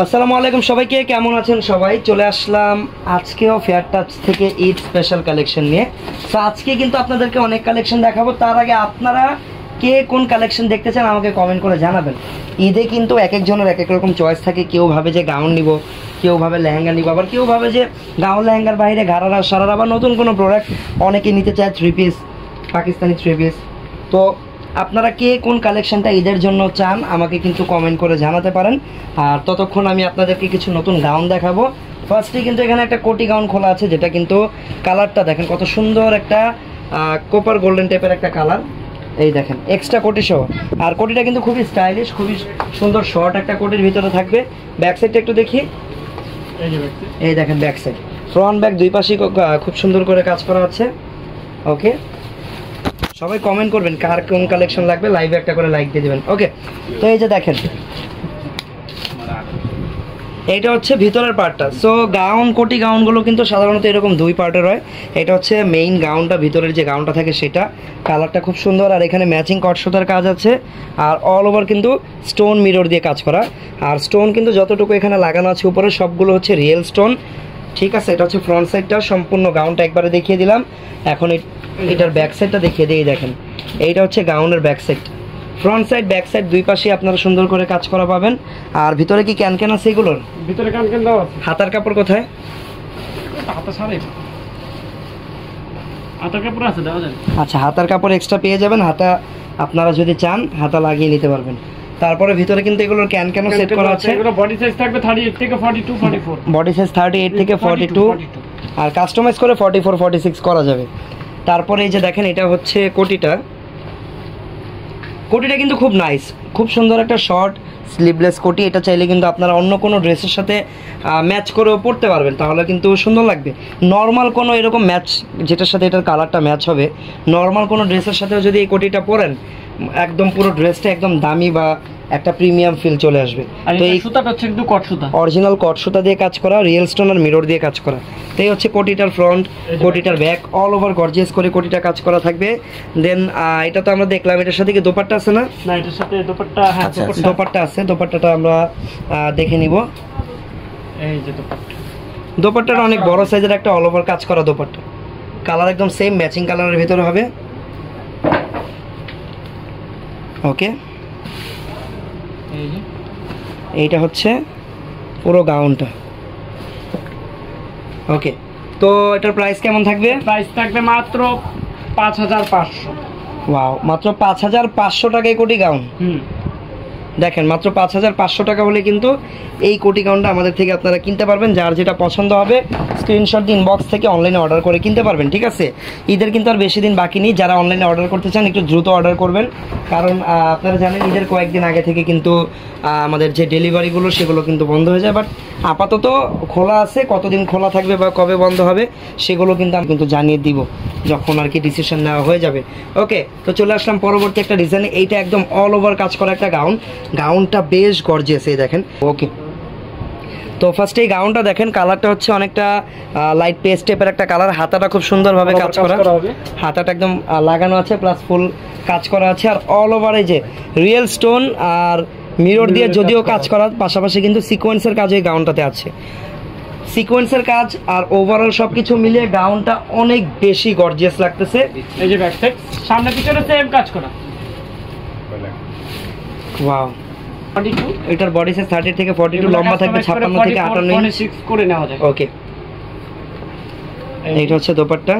আসসালামু আলাইকুম সবাইকে, কেমন আছেন সবাই? চলে আসলাম আজকেও ফেয়ার টাচ থেকে ঈদ স্পেশাল কালেকশন নিয়ে। তো আজকে কিন্তু আপনাদেরকে অনেক কালেকশন দেখাবো। তার আগে আপনারা কে কোন কালেকশন দেখতে চান আমাকে কমেন্ট করে জানাবেন। ঈদে কিন্তু এক একজনের এক এক রকম চয়েস থাকে। কেউ ভাবে যে গাউন নিব, কেউ ভাবে লেহেঙ্গা নিব, আবার কেউ ভাবে যে গাউন লেহেঙ্গার বাইরে ঘাড়ারা সারারা বা নতুন কোনো প্রোডাক্ট অনেকে নিতে চায়, 3 পিস, পাকিস্তানি 3 পিস। তো আপনারা কে কোন কালেকশনটা ঈদের জন্য চান আমাকে কিন্তু কমেন্ট করে জানাতে পারেন। আর ততক্ষণ আমি আপনাদেরকে কিছু নতুন গাউন দেখাবো। ফার্স্টে কিন্তু এখানে একটা কোটি গাউন খোলা আছে, যেটা কিন্তু কালারটা দেখেন কত সুন্দর, একটা কোপার গোল্ডেন টাইপের একটা কালার। এই দেখেন এক্সট্রা কোটি সহ। আর কোটিটা কিন্তু খুবই স্টাইলিশ, খুবই সুন্দর শর্ট একটা কোটির ভিতরে থাকবে। ব্যাক সাইডটা একটু দেখি। এই দেখেন ব্যাক সাইড, ফ্রন্ট ব্যাক দুই পাশেই খুব সুন্দর করে কাজ করা আছে। ওকে, সবাই কমেন্ট করবেন কার কোন কালেকশন লাগবে, লাইভে একটা করে লাইক দিয়ে দেবেন। ওকে, তো এই যে দেখেন এইটা হচ্ছে ভিতরের পার্টটা। সো গাউন, কোটি গাউনগুলো কিন্তু সাধারণত এরকম দুই পার্টের হয়। এটা হচ্ছে মেইন গাউনটা, ভিতরের যে গাউনটা থাকে সেটা। কালারটা খুব সুন্দর, আর এখানে ম্যাচিং কট সুতার কাজ আছে। আর অল ওভার কিন্তু স্টোন মিরর দিয়ে কাজ করা। আর স্টোন কিন্তু যতটুকু এখানে লাগানো আছে উপরে সবগুলো হচ্ছে রিয়েল স্টোন। ঠিক আছে, এটা হচ্ছে ফ্রন্ট সাইডটা। সম্পূর্ণ গাউনটা একবারে দেখিয়ে দিলাম। এখন এটার ব্যাক সাইডটা দেখিয়ে দিই। দেখেন এইটা হচ্ছে গাউনের back side. Front side back side দুই পাশে আপনারা সুন্দর করে কাজ করা পাবেন। আর ভিতরে কি ক্যান আছে? এগুলোর ভিতরে ক্যান দাও আছে। হাতার কাপড় কোথায়? হাতা ছাড়াই হাতার কাপড় আছে, দাও দেন। আচ্ছা, হাতার কাপড় এক্সট্রা পেয়ে যাবেন। হাতা আপনারা যদি চান হাতা লাগিয়ে নিতে পারবেন। তারপরে ভিতরে কিন্তু এগুলোর ক্যান সেট করা আছে। এগুলো বডি সাইজ থাকবে 38 থেকে 42 44। বডি সাইজ 38 থেকে 42, আর কাস্টমাইজ করে 44 46 করা যাবে। তারপরে এই যে দেখেন এটা হচ্ছে কোটিটা কিন্তু খুব নাইস, খুব সুন্দর একটা শর্ট স্লিভলেস কোটি। এটা চাইলে কিন্তু আপনারা অন্য কোনো ড্রেসের সাথে ম্যাচ করেও পরতে পারবেন, তাহলে কিন্তু সুন্দর লাগবে। নর্মাল কোনো এরকম ম্যাচ, যেটার সাথে এটার কালারটা ম্যাচ হবে, নর্মাল কোনো ড্রেসের সাথেও যদি এই কোটিটা পরেন, একদম পুরো ড্রেসটা একদম দামি বা একটা প্রিমিয়াম ফিল চলে আসবে। তো এই সুতাটা হচ্ছে একটু কট সুতা, অরিজিনাল কট সুতা দিয়ে কাজ করা, রিয়েল স্টোন আর মিরর দিয়ে কাজ করা। তো এই হচ্ছে কোটিটার ফ্রন্ট, কোটিটার ব্যাক, অল ওভার গর্জিয়াস করে কোটিটা কাজ করা থাকবে। দেন এটা তো আমরা দেখলাম, এটার সাথে কি দোপাট্টা আছে না? না, এটার সাথে দোপাট্টা, হ্যাঁ দোপাট্টা আছে। দোপাট্টাটা আমরা দেখে নিব। এই যে দোপাট্টা, দোপাট্টাটা অনেক বড় সাইজের একটা অল ওভার কাজ করা দোপাট্টা। কালার একদম সেম ম্যাচিং কালারের ভিতরে হবে। ওকে, এইটা হচ্ছে পুরো গাউনটা। ওকে, তো এটার প্রাইস কেমন থাকবে? প্রাইস থাকবে মাত্র 5500। ওয়াও, মাত্র 5500 টাকায় কোটি গাউন। দেখেন মাত্র 5500 টাকা হলে কিন্তু এই কোটি গাউনটা আমাদের থেকে আপনারা কিনতে পারবেন। যার যেটা পছন্দ হবে স্ক্রিনশট দিয়ে ইনবক্স থেকে অনলাইনে অর্ডার করে কিনতে পারবেন। ঠিক আছে, ঈদের কিন্তু আর বেশি দিন বাকি নেই। যারা অনলাইনে অর্ডার করতে চান একটু দ্রুত অর্ডার করবেন, কারণ আপনারা জানেন ঈদের কয়েকদিন আগে থেকে কিন্তু আমাদের যে ডেলিভারিগুলো সেগুলো কিন্তু বন্ধ হয়ে যায়। বাট আপাতত খোলা আছে, কতদিন খোলা থাকবে বা কবে বন্ধ হবে সেগুলো কিন্তু আমি কিন্তু জানিয়ে দিব যখন আর কি ডিসিশন নেওয়া হয়ে যাবে। ওকে, তো চলে আসলাম পরবর্তী একটা ডিজাইনে। এইটা একদম অল ওভার কাজ করা একটা গাউন। গাউনটা বেশ গর্জিয়াস, এই দেখেন। ওকে, তো ফার্স্টে এই গাউনটা দেখেন, কালারটা হচ্ছে অনেকটা লাইট পেস্ট টাইপের একটা কালার। হাতাটা খুব সুন্দরভাবে কাজ করা, হাতাটা একদম লাগানো আছে, প্লাস ফুল কাজ করা আছে। আর অল ওভার এই যে রিয়েল স্টোন আর মিরর দিয়ে যদিও কাজ করার পাশাপাশি কিন্তু সিকোয়েন্সের কাজ এই গাউনটাতে আছে। সিকোয়েন্সের কাজ আর ওভারঅল সবকিছু মিলিয়ে গাউনটা অনেক বেশি গর্জিয়াস লাগতেছে। এই যে ব্যাক সাইড, সামনে পিছনে সেম কাজ করা। ওয়াও, এটার বডি সাইজ 30 থেকে 42, লম্বা থাকবে 56 থেকে 58 করে নেওয়া যায়। ওকে, এইটা হচ্ছে দোপাট্টা,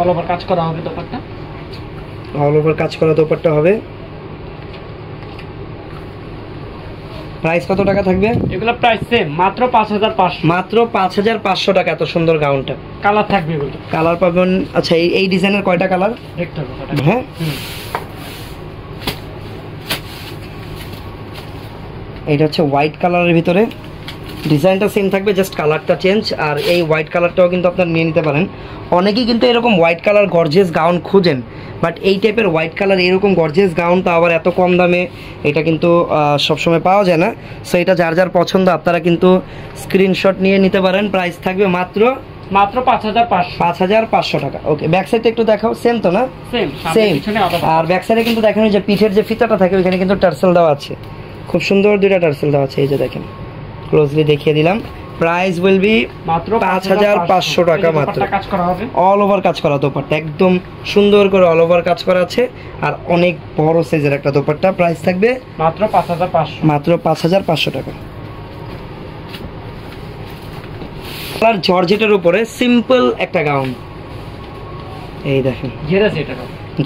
অল ওভার কাজ করা হবে। দোপাট্টা অল ওভার কাজ করা দোপাট্টা হবে। প্রাইস কত টাকা থাকবে? এগুলো প্রাইস সেম, মাত্র 5500। মাত্র 5500 টাকা এত সুন্দর গাউনটা। কালার থাকবে এগুলো, কালার পাবেন। আচ্ছা, এই ডিজাইনের কয়টা কালার দেখতে হবে? হ্যাঁ, এটা হচ্ছে হোয়াইট কালারের ভিতরে। ডিজাইনটা সেম থাকবে, জাস্ট কালারটা চেঞ্জ। আর এই হোয়াইট কালারটাও কিন্তু আপনারা নিয়ে নিতে পারেন। অনেকেই কিন্তু এরকম হোয়াইট কালার গর্জিয়াস গাউন খুঁজেন, বাট এই টাইপের হোয়াইট কালার এরকম গর্জিয়াস গাউন তো আবার এত কম দামে এটা কিন্তু সবসময় পাওয়া যায় না। সো এটা যার যার পছন্দ আপনারা কিন্তু স্ক্রিনশট নিয়ে নিতে পারেন। প্রাইস থাকবে মাত্র 5500 টাকা। ওকে, ব্যাক সাইডটা একটু দেখাও। সেম তো না? সেম। আর ব্যাক সাইডে কিন্তু দেখেন যে পিঠের যে ফিতাটা থাকে ওইখানে কিন্তু টার্সেল দেওয়া আছে, খুব সুন্দর দুইটা টার্সেল দেওয়া আছে। এই যে দেখেন ক্লোজলি দেখিয়ে দিলাম। প্রাইস উইল বি মাত্র 5500 টাকা মাত্র। কাজ করা হবে অল ওভার কাজ করা দোপাট্টা, একদম সুন্দর করে অল ওভার কাজ করা আছে আর অনেক বড় সাইজের একটা দোপাট্টা। প্রাইস থাকবে মাত্র 5500। মাত্র 5500 টাকা। কালার জর্জেটের উপরে সিম্পল একটা গাউন, এই দেখেন ঘের আছে এটা,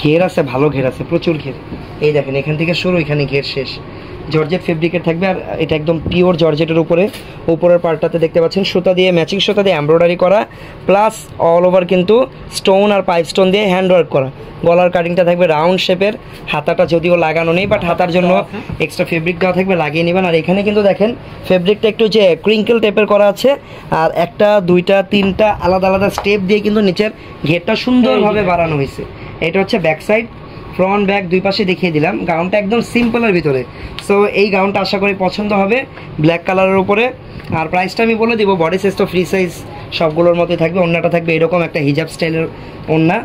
ঘের আছে, ভালো ঘের আছে, প্রচুর ঘের। এই দেখেন এখান থেকে শুরু, এখানে ঘের শেষ। জর্জেট ফেব্রিকের থাকবে আর এটা একদম পিওর জর্জেটের উপরে। উপরের পার্টটাতে দেখতে পাচ্ছেন সুতা দিয়ে, ম্যাচিং সুতা দিয়ে এমব্রয়ডারি করা, প্লাস অল ওভার কিন্তু স্টোন আর পাইপ স্টোন দিয়ে হ্যান্ড ওয়ার্ক করা। গলার কাটিংটা থাকবে রাউন্ড শেপের, হাতাটা যদিও লাগানো নেই, বাট হাতার জন্য এক্সট্রা ফেব্রিক দেওয়া থাকবে, লাগিয়ে নেবেন। আর এখানে কিন্তু দেখেন ফেব্রিকটা একটু যে ক্রিঙ্কেল টাইপের করা আছে, আর একটা দুইটা তিনটা আলাদা আলাদা স্টেপ দিয়ে কিন্তু নিচের ঘেরটা সুন্দরভাবে বাড়ানো হয়েছে। এটা হচ্ছে ব্যাক সাইড, ফ্রন্ট ব্যাক দুই পাশে দেখিয়ে দিলাম। গাউনটা একদম সিম্পলের ভিতরে, সো এই গাউনটা আশা করি পছন্দ হবে ব্ল্যাক কালারের উপরে। আর প্রাইসটা আমি বলে দিব, বডি সাইজ তো ফ্রি সাইজ সবগুলোর মতোই থাকবে। ওন্নাটা থাকবে এরকম একটা হিজাব স্টাইলের ওন্না।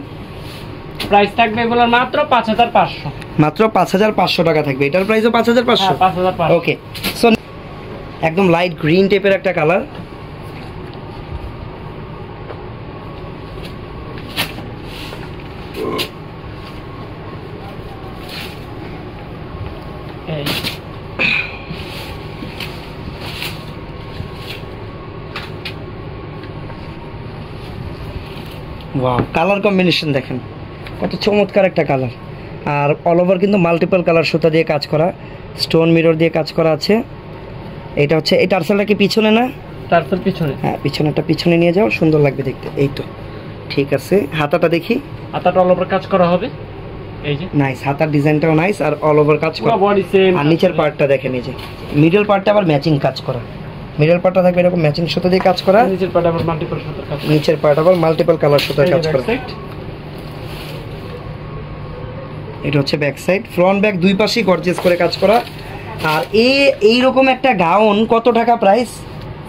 প্রাইস থাকবে এগুলোর মাত্র 5500, মাত্র 5500 টাকা থাকবে। এটার প্রাইসও 5500। 5500। ওকে, সো একদম লাইট গ্রিন টাইপের একটা কালার। ওয়াও, কালার কম্বিনেশন দেখেন কত চমৎকার একটা কালার। আর অল ওভার কিন্তু মাল্টিপল কালার সুতা দিয়ে কাজ করা, স্টোন মিরর দিয়ে কাজ করা আছে। এটা হচ্ছে এই টার্সেলটা কি পিছনে না? টার্সেল পিছনে, হ্যাঁ পিছনেটা পিছনে নিয়ে যাও, সুন্দর লাগবে দেখতে। এই তো ঠিক আছে। হাতাটা দেখি, হাতাটা অল ওভার কাজ করা হবে, এই যে নাইস, হাতার ডিজাইনটাও নাইস আর অল ওভার কাজ করা। Body same. আর নিচের পার্টটা দেখেন, এই যে মিডল পার্টটা আবার ম্যাচিং কাজ করা। মিডল পার্টটা থাকবে এরকম ম্যাচিং সুতা দিয়ে কাজ করা, নিচের পার্ট আবার মাল্টিপল সুতার কাজ, নিচের পার্ট আবার মাল্টিপল কালার সুতার কাজ করা। এটা হচ্ছে ব্যাক সাইড, ফ্রন্ট ব্যাক দুই পাশেই গর্জিয়াস করে কাজ করা। আর এইরকম একটা গাউন কত টাকা প্রাইস?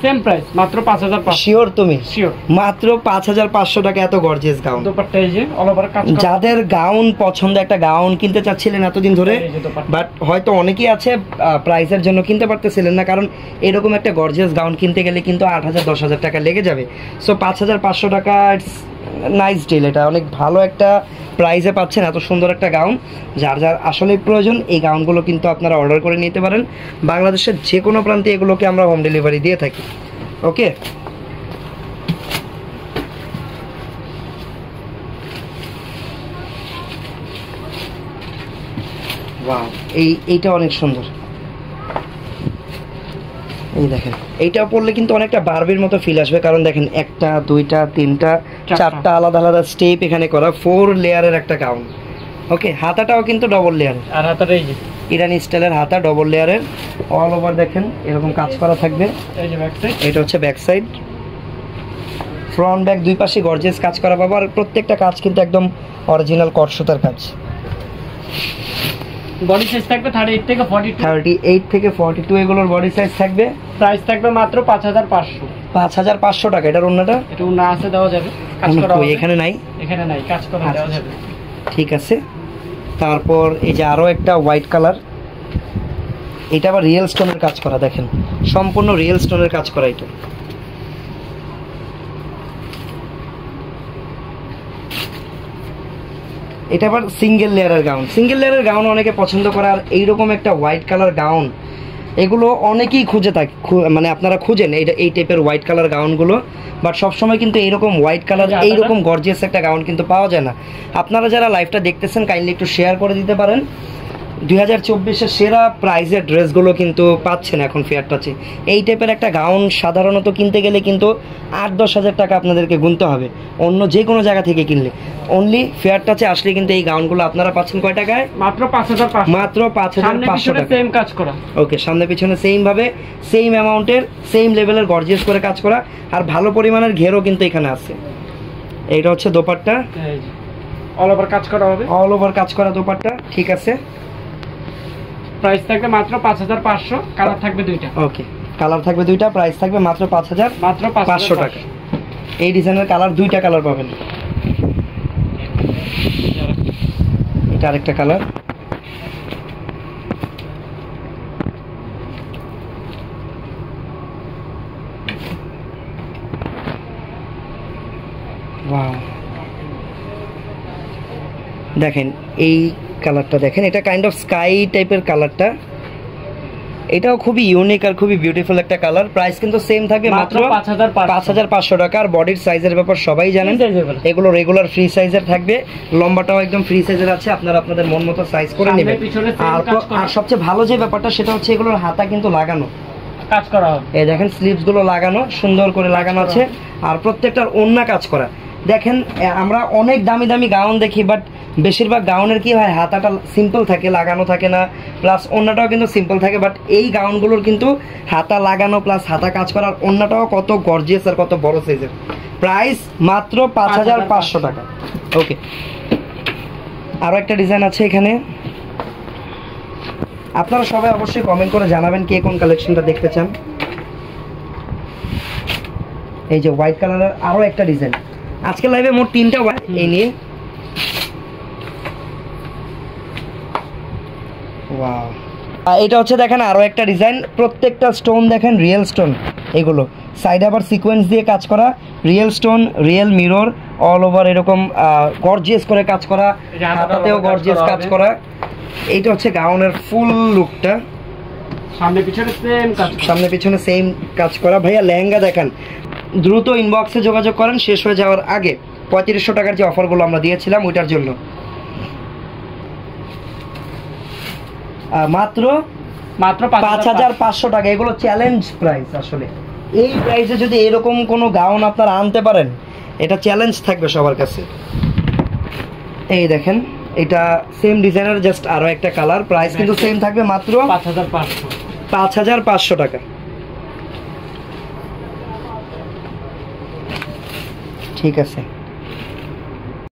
সেম প্রাইস, মাত্র 5500। শিওর তুমি? শিওর, মাত্র 5500 টাকা এত গর্জিয়াস গাউন। দোপাট্টা এই যে অল ওভার কাজ করা। যাদের গাউন পছন্দ, একটা গাউন কিনতে চাচ্ছিলেন এতদিন ধরে, বাট হয়তো অনেকেই আছে প্রাইসের জন্য কিনতে পারতেছিলেন না, কারণ এরকম একটা গর্জিয়াস গাউন কিনতে গেলে কিন্তু 8000-10,000 টাকা লেগে যাবে। সো 5500 টাকা ইটস নাইস ডিল। এটা অনেক ভালো একটা প্রাইসে পাচ্ছেন এত সুন্দর একটা গাউন। যার যার আসলে প্রয়োজন এই গাউনগুলো কিন্তু আপনারা অর্ডার করে নিতে পারেন। বাংলাদেশের যে কোনো প্রান্তে এগুলোকে আমরা হোম ডেলিভারি দিয়ে থাকি। ওকে, ওয়াও, এইটা অনেক সুন্দর। এই দেখেন এইটা পরলে কিন্তু অনেকটা বারবির মতো ফিল আসবে, কারণ দেখেন একটা দুইটা তিনটা চারটা আলাদা আলাদা স্টেপ এখানে করা, 4 লেয়ারের একটা গাউন। ওকে, হাতাটাও কিন্তু ডবল লেয়ারের, আর হাতাটা এই যে ইরানি স্টাইলের হাতা, ডবল লেয়ারের। অল ওভার দেখেন এরকম কাজ করা থাকবে। এই যে ব্যাক সাইড, এটা হচ্ছে ব্যাক সাইড, ফ্রন্ট ব্যাক দুই পাশে গর্জিয়াস কাজ করা পাবো। আর প্রত্যেকটা কাজ কিন্তু একদম অরিজিনাল কট সুতার কাজ। বডি সাইজ থাকবে 38 থেকে 42। 38 থেকে 42 এগুলোর বডি সাইজ থাকবে। প্রাইস থাকবে মাত্র 5500। 5500 টাকা। এটার ওন্নাটা একটু না আছে দেওয়া যাবে, কাজ করা হবে। এখানে নাই, এখানে নাই, কাজ করা দেওয়া যাবে। ঠিক আছে। তারপর এই যে আরো একটা হোয়াইট কালার, এটা আবার রিয়েল স্টোনের কাজ করা, দেখেন সম্পূর্ণ রিয়েল স্টোনের কাজ করা। এটা এটা আবার সিঙ্গেল লেয়ারের গাউন। সিঙ্গেল লেয়ারের গাউন অনেকে পছন্দ করে। আর এইরকম একটা হোয়াইট কালার গাউন এগুলো অনেকেই খুঁজে থাকে, মানে আপনারা খুঁজেন এই টাইপের হোয়াইট কালার গাউনগুলো, বাট সবসময় কিন্তু এইরকম হোয়াইট কালার এইরকম গর্জিয়াস একটা গাউন কিন্তু পাওয়া যায় না। আপনারা যারা লাইভটা দেখতেছেন কাইন্ডলি একটু শেয়ার করে দিতে পারেন। 2024-এর সেরা প্রাইজের ড্রেসগুলো কিন্তু পাচ্ছেন এখন ফেয়ার টাচে। এই টাইপের একটা গাউন সাধারণত কিনতে গেলে কিন্তু 8-10 হাজার টাকা আপনাদেরকে গুনতে হবে অন্য যে কোনো জায়গা থেকে কিনলে। অনলি ফেয়ার টাচে আসলে কিন্তু এই গাউনগুলো আপনারা পাচ্ছেন কয় টাকায়? মাত্র 5500। মাত্র 5500 টাকা। সেম কাজ করা। ওকে, সামনে পিছনে সেম ভাবে সেম অ্যামাউন্টের সেম লেভেলের গর্জিয়াস করে কাজ করা, আর ভালো পরিমাণের ঘেরও কিন্তু এখানে আছে। এইটা হচ্ছে দোপাট্টা, অল ওভার কাজ করা হবে, অল ওভার কাজ করা দোপাট্টা। ঠিক আছে, প্রাইস থাকবে মাত্র 5500। কালার থাকবে দুইটা। ওকে, কালার থাকবে দুইটা, প্রাইস থাকবে মাত্র 5500 টাকা। এই ডিজাইনের কালার দুইটা কালার পাবেন। এটা আরেকটা কালার। ওয়াও, দেখেন এই কালারটা দেখেন, এটা কাইন্ড অফ স্কাই টাইপের কালারটা, এটাও খুবই ইউনিক আর খুবই বিউটিফুল একটা কালার। প্রাইস কিন্তু সেম থাকবে মাত্র 5500 টাকা। আর বডির সাইজের ব্যাপার সবাই জানেন, এগুলো রেগুলার ফ্রি সাইজের থাকবে, লম্বাটাও একদম ফ্রি সাইজের আছে, আপনারা আপনাদের মন মতো সাইজ করে নেবেন। আর সবচেয়ে ভালো যে ব্যাপারটা সেটা হচ্ছে এগুলোর হাতা কিন্তু লাগানো কাজ করা হবে, এই দেখেন স্লিভস গুলো লাগানো, সুন্দর করে লাগানো আছে, আর প্রত্যেকটার ওন্না কাজ করা। দেখেন আমরা অনেক দামি দামি গাউন দেখি, বাট বেশিরভাগ গাউনের কি হয়, হাতাটা সিম্পল থাকে, লাগানো থাকে না, প্লাস ওন্নাটাও কিন্তু সিম্পল থাকে। বাট এই গাউনগুলোর কিন্তু হাতা লাগানো প্লাস হাতা কাজ করার, ওন্নাটাও কত গর্জিয়াস আর কত বড় সাইজের। প্রাইস মাত্র 5500 টাকা। ওকে, আরও একটা ডিজাইন আছে এখানে, আপনারা সবাই অবশ্যই কমেন্ট করে জানাবেন কে কোন কালেকশনটা দেখতে চান। এই যে হোয়াইট কালারের আরো একটা ডিজাইন, আজকে লাইভে মোট 3টা হোয়াইট, এই নিয়ে ওয়াও, এটা হচ্ছে দেখেন আরো একটা ডিজাইন, প্রত্যেকটা স্টোন দেখেন রিয়েল স্টোন, এগুলো সাইডে আবার সিকোয়েন্স দিয়ে কাজ করা, real stone, real mirror, all over এরকম গর্জিয়াস করে কাজ করা, হাতাতেও গর্জিয়াস কাজ করা। এইটা হচ্ছে গাউনের ফুল লুকটা, সামনে পিছনে সেম কাজ করা। ভাইয়া লেহেঙ্গা দেখান, দ্রুত ইনবক্সে যোগাযোগ করেন শেষ হয়ে যাওয়ার আগে, 3500 টাকার যে অফারগুলো আমরা দিয়েছিলাম ওইটার জন্য। মাত্র 5500 টাকা, এগুলো চ্যালেঞ্জ প্রাইস। আসলে এই প্রাইসে যদি এরকম কোনো গাউন আপনারা আনতে পারেন, এটা চ্যালেঞ্জ থাকবে সবার কাছে। এই দেখেন এটা সেম ডিজাইনের জাস্ট আরো একটা কালার, প্রাইস কিন্তু সেম থাকবে মাত্র 5500 টাকা। ঠিক আছে।